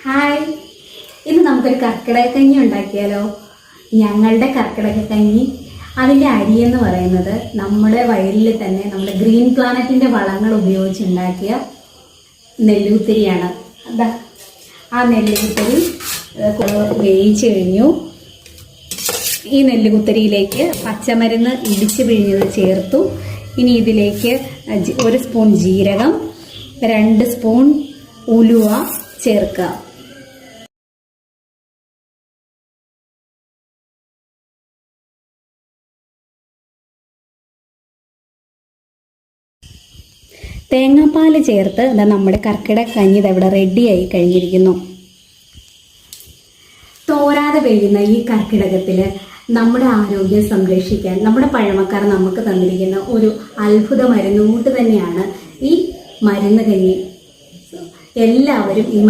Hi, ഇന്ന് നമുക്കൊരു കർക്കിടക കഞ്ഞി ഉണ്ടാക്കിയാലോ? ഞങ്ങളുടെ കർക്കിടക കഞ്ഞി അതിൻ്റെ അരിയെന്ന് പറയുന്നത് നമ്മുടെ വയലിൽ തന്നെ നമ്മുടെ ഗ്രീൻ പ്ലാനറ്റിൻ്റെ വളങ്ങൾ ഉപയോഗിച്ചുണ്ടാക്കിയ നെല്ലുകുത്തിരിയാണ്. എന്താ ആ നെല്ലുകുത്തരി വേവിച്ച് കഴിഞ്ഞു. ഈ നെല്ലുകുത്തരിയിലേക്ക് പച്ചമരുന്ന് ഇടിച്ച് പിഴിഞ്ഞത് ചേർത്തു. ഇനി ഇതിലേക്ക് 1 സ്പൂൺ ജീരകം, 2 സ്പൂൺ ഉലുവ ചേർക്കുക. തേങ്ങാപ്പാൽ ചേർത്ത് നമ്മുടെ കർക്കിടക കഞ്ഞി ഇവിടെ റെഡിയായി കഴിഞ്ഞിരിക്കുന്നു. തോരാതെ പെയ്യുന്ന ഈ കർക്കിടകത്തിൽ നമ്മുടെ ആരോഗ്യം സംരക്ഷിക്കാൻ നമ്മുടെ പഴമക്കാർ നമുക്ക് തന്നിരിക്കുന്ന ഒരു അത്ഭുത മരുന്നുകൂട്ട് തന്നെയാണ് ഈ മരുന്ന് കഞ്ഞി. എല്ലാവരും ഈ